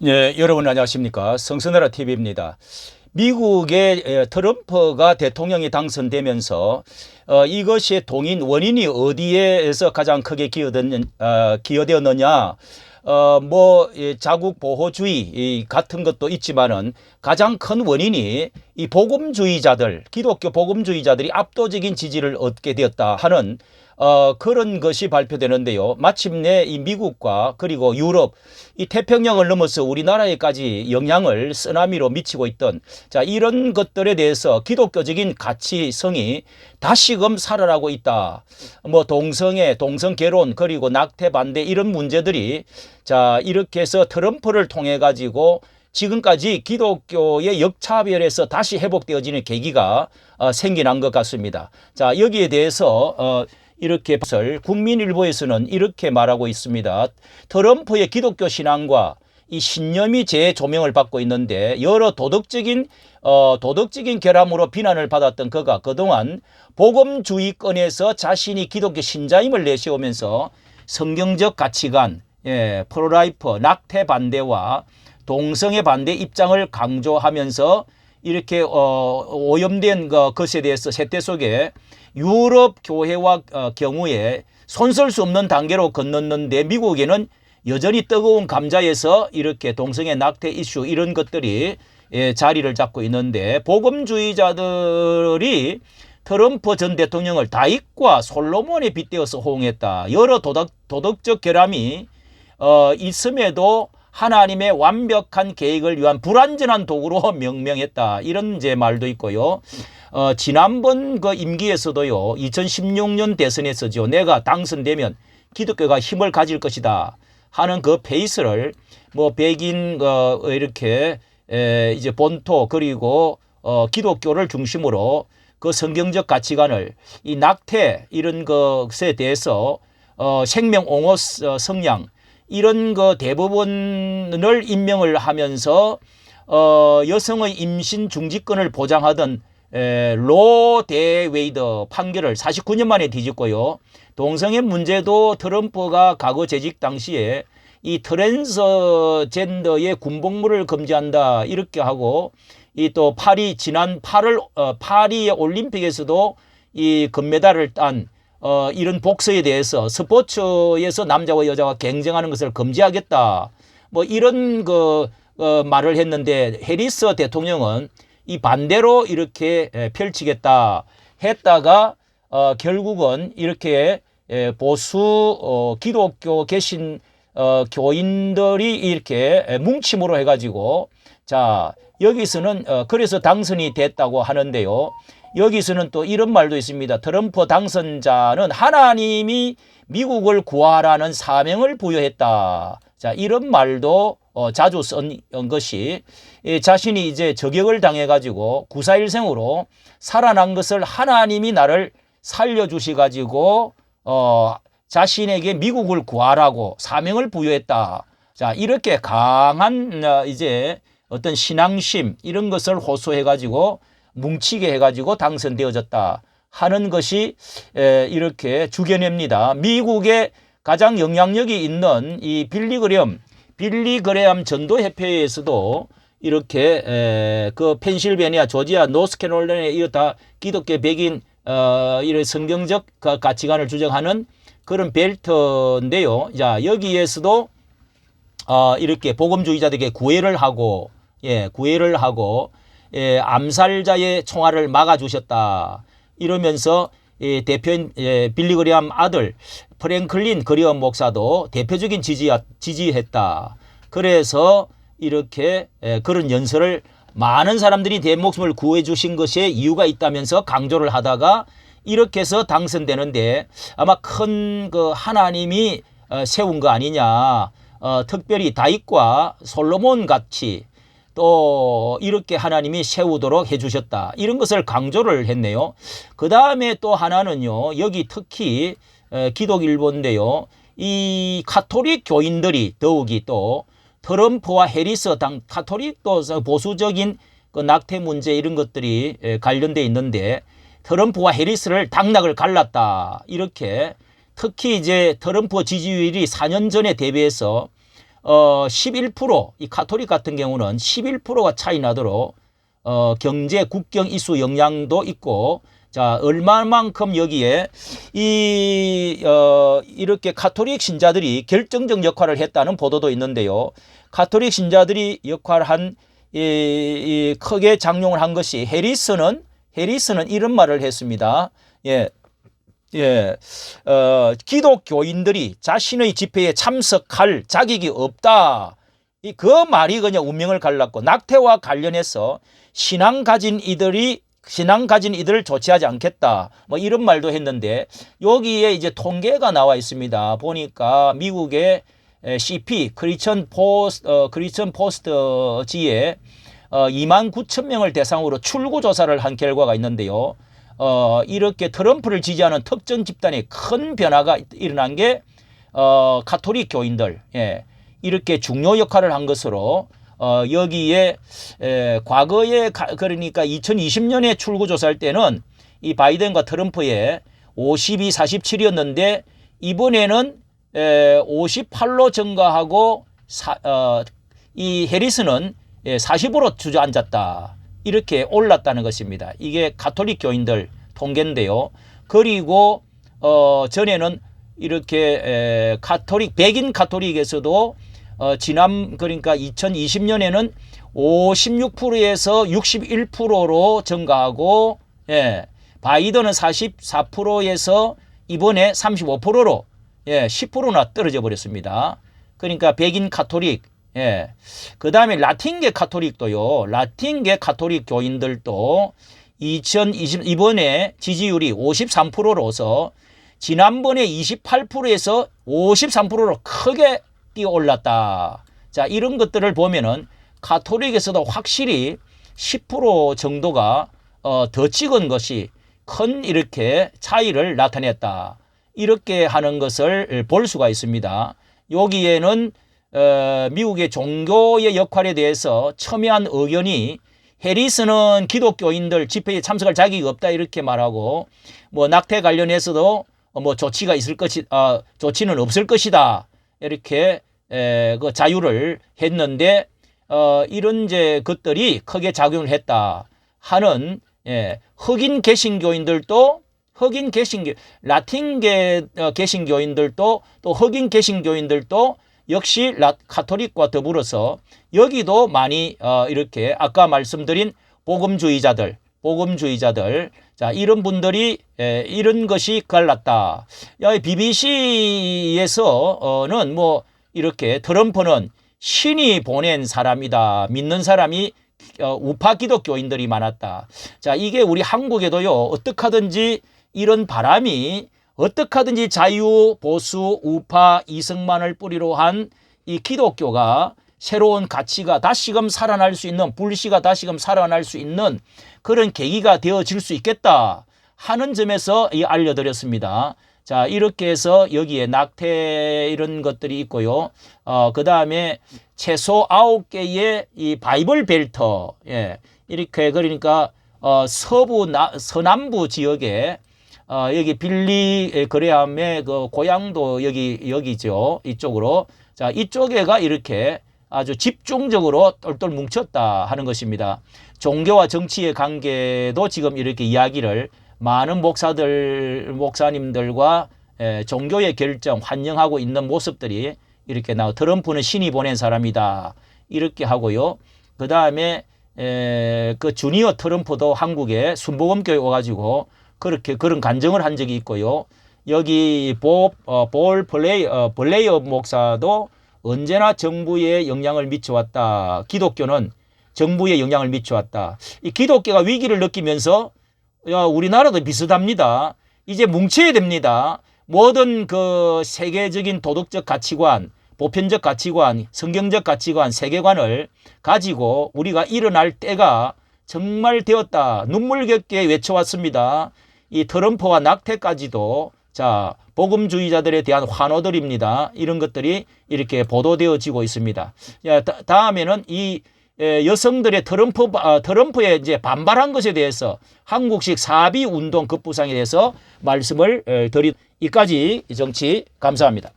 예, 여러분 안녕하십니까. 성선나라 TV입니다. 미국의 트럼프가 대통령이 당선되면서 이것이 동인 원인이 어디에서 가장 크게 기여되었느냐. 자국 보호주의 같은 것도 있지만은 가장 큰 원인이 이 복음주의자들, 기독교 복음주의자들이 압도적인 지지를 얻게 되었다 하는 그런 것이 발표되는데요. 마침내 이 미국과 그리고 유럽, 이 태평양을 넘어서 우리나라에까지 영향을 쓰나미로 미치고 있던 이런 것들에 대해서 기독교적인 가치성이 다시금 살아나고 있다. 동성애, 동성결혼 그리고 낙태 반대 이런 문제들이 이렇게 해서 트럼프를 통해 가지고 지금까지 기독교의 역차별에서 다시 회복되어지는 계기가 생겨난 것 같습니다. 여기에 대해서 이렇게 국민일보에서는 이렇게 말하고 있습니다. 트럼프의 기독교 신앙과 이 신념이 재조명을 받고 있는데 여러 도덕적인 결함으로 비난을 받았던 그가 그동안 복음주의권에서 자신이 기독교 신자임을 내세우면서 성경적 가치관, 프로라이프, 낙태 반대와 동성애 반대 입장을 강조하면서 이렇게 오염된 것에 대해서 세태 속에 유럽 교회와 경우에 손쓸 수 없는 단계로 건넜는데 미국에는 여전히 뜨거운 감자에서 이렇게 동성애 낙태 이슈 이런 것들이 자리를 잡고 있는데 복음주의자들이 트럼프 전 대통령을 다윗과 솔로몬에 빗대어서 호응했다. 여러 도덕적 결함이 있음에도 하나님의 완벽한 계획을 위한 불완전한 도구로 명명했다. 이런 제 말도 있고요. 지난번 그 임기에서도요. 2016년 대선에서죠. 내가 당선되면 기독교가 힘을 가질 것이다 하는 그 페이스를 백인 이렇게 이제 본토 그리고 기독교를 중심으로 그 성경적 가치관을 이 낙태 이런 것에 대해서 생명 옹호 성향 이런 거 대부분을 임명을 하면서 여성의 임신 중지권을 보장하던 로 대 웨이더 판결을 49년 만에 뒤집고요. 동성애 문제도 트럼프가 과거 재직 당시에 이 트랜스젠더의 군복무를 금지한다 이렇게 하고 이 또 지난 8월 파리 올림픽에서도 이 금메달을 딴 이런 복서에 대해서 스포츠에서 남자와 여자가 경쟁하는 것을 금지하겠다. 이런 말을 했는데 해리스 대통령은 이 반대로 이렇게 펼치겠다 했다가 결국은 이렇게 보수 기독교 개신 교인들이 이렇게 뭉침으로 해가지고 여기서는 그래서 당선이 됐다고 하는데요. 여기서는 또 이런 말도 있습니다. 트럼프 당선자는 하나님이 미국을 구하라는 사명을 부여했다. 이런 말도 자주 쓴 것이 자신이 이제 저격을 당해가지고 구사일생으로 살아난 것을 하나님이 나를 살려주셔가지고 자신에게 미국을 구하라고 사명을 부여했다. 이렇게 강한 이제 어떤 신앙심 이런 것을 호소해가지고 뭉치게 해가지고 당선되어졌다 하는 것이 이렇게 주견입니다. 미국의 가장 영향력이 있는 이 빌리 그레엄 전도협회에서도 이렇게 그 펜실베니아, 조지아, 노스캐롤라이나 이런 다 기독교 백인 이런 성경적 가치관을 주장하는 그런 벨트인데요. 여기에서도 이렇게 복음주의자들에게 구애를 하고 암살자의 총알을 막아주셨다. 이러면서 대표인 빌리 그레엄 아들 프랭클린 그레엄 목사도 대표적인 지지했다. 그래서 이렇게 그런 연설을 많은 사람들이 내 목숨을 구해 주신 것에 이유가 있다면서 강조를 하다가 이렇게 해서 당선되는데 아마 큰 하나님이 세운 거 아니냐. 특별히 다윗과 솔로몬 같이 또 이렇게 하나님이 세우도록 해주셨다. 이런 것을 강조를 했네요. 그 다음에 또 하나는요. 여기 특히 기독일보인데요. 이 카톨릭 교인들이 더욱이 또 트럼프와 해리스 카톨릭 또 보수적인 그 낙태 문제 이런 것들이 관련돼 있는데 트럼프와 해리스를 당락을 갈랐다. 이렇게 특히 이제 트럼프 지지율이 4년 전에 대비해서 11%, 이 가톨릭 같은 경우는 11%가 차이 나도록 경제 국경 이슈 영향도 있고, 자, 얼마만큼 여기에 이렇게 가톨릭 신자들이 결정적 역할을 했다는 보도도 있는데요. 가톨릭 신자들이 역할한 크게 작용을 한 것이 해리스는 이런 말을 했습니다. 기독교인들이 자신의 집회에 참석할 자격이 없다. 그 말이 그냥 운명을 갈랐고, 낙태와 관련해서 신앙 가진 이들을 조치하지 않겠다. 뭐 이런 말도 했는데, 여기에 이제 통계가 나와 있습니다. 보니까 미국의 CP 크리스천 포스트지에 29,000명을 대상으로 출구 조사를 한 결과가 있는데요. 이렇게 트럼프를 지지하는 특정 집단에 큰 변화가 일어난 게 가톨릭 교인들, 이렇게 중요 역할을 한 것으로 여기에 과거에 그러니까 2020년에 출구 조사할 때는 이 바이든과 트럼프의 52, 47이었는데 이번에는 58로 증가하고 이 해리스는 40으로 주저앉았다. 이렇게 올랐다는 것입니다. 이게 가톨릭 교인들 통계인데요. 그리고 전에는 이렇게 백인 가톨릭에서도 그러니까 2020년에는 56%에서 61%로 증가하고, 바이든은 44%에서 이번에 35%로 10%나 떨어져 버렸습니다. 그러니까 백인 가톨릭, 그 다음에 라틴계 가톨릭도요. 라틴계 가톨릭 교인들도 이번에 지지율이 53%로서 지난번에 28%에서 53%로 크게 뛰어 올랐다. 자, 이런 것들을 보면은 가톨릭에서도 확실히 10% 정도가 더 찍은 것이 큰 이렇게 차이를 나타냈다. 이렇게 하는 것을 볼 수가 있습니다. 여기에는 미국의 종교의 역할에 대해서 첨예한 의견이, 해리스는 기독교인들 집회에 참석할 자격이 없다 이렇게 말하고, 뭐 낙태 관련해서도 뭐 조치는 없을 것이다 이렇게 그 자유를 했는데, 이런 이제 것들이 크게 작용을 했다 하는, 흑인 개신교인들도 라틴계 개신교인들도 또 흑인 개신교인들도 역시 가톨릭과 더불어서 여기도 많이 이렇게 아까 말씀드린 복음주의자들, 자, 이런 분들이 이런 것이 갈랐다. BBC에서는 뭐 이렇게 트럼프는 신이 보낸 사람이다. 믿는 사람이 우파 기독교인들이 많았다. 자, 이게 우리 한국에도요. 어떻게 하든지 이런 바람이 어떻게 하든지 자유, 보수, 우파, 이승만을 뿌리로 한 이 기독교가 새로운 가치가 다시금 살아날 수 있는, 불씨가 다시금 살아날 수 있는 그런 계기가 되어질 수 있겠다 하는 점에서 알려드렸습니다. 자, 이렇게 해서 여기에 낙태 이런 것들이 있고요. 그 다음에 최소 9개의 이 바이블 벨트, 이렇게 그러니까 서남부 지역에 여기 빌리 그레함의 그 고향도 여기죠. 이쪽으로. 자, 이쪽에가 이렇게 아주 집중적으로 똘똘 뭉쳤다 하는 것입니다. 종교와 정치의 관계도 지금 이렇게 이야기를 많은 목사님들과 종교의 결정 환영하고 있는 모습들이 이렇게 트럼프는 신이 보낸 사람이다 이렇게 하고요. 그 다음에 그 주니어 트럼프도 한국에 순복음교회 와가지고 그렇게 그런 간증을 한 적이 있고요. 여기 블레이어 목사도 언제나 정부에 영향을 미쳐왔다. 기독교는 정부에 영향을 미쳐왔다. 이 기독교가 위기를 느끼면서 우리나라도 비슷합니다. 이제 뭉쳐야 됩니다. 모든 그 세계적인 도덕적 가치관, 보편적 가치관, 성경적 가치관, 세계관을 가지고 우리가 일어날 때가 정말 되었다. 눈물겹게 외쳐왔습니다. 이 트럼프와 낙태까지도 자 복음주의자들에 대한 환호들입니다. 이런 것들이 이렇게 보도되어지고 있습니다. 다음에는 이 여성들의 트럼프에 이제 반발한 것에 대해서 한국식 사비 운동 급부상에 대해서 말씀을 드리. 이까지 정치 감사합니다.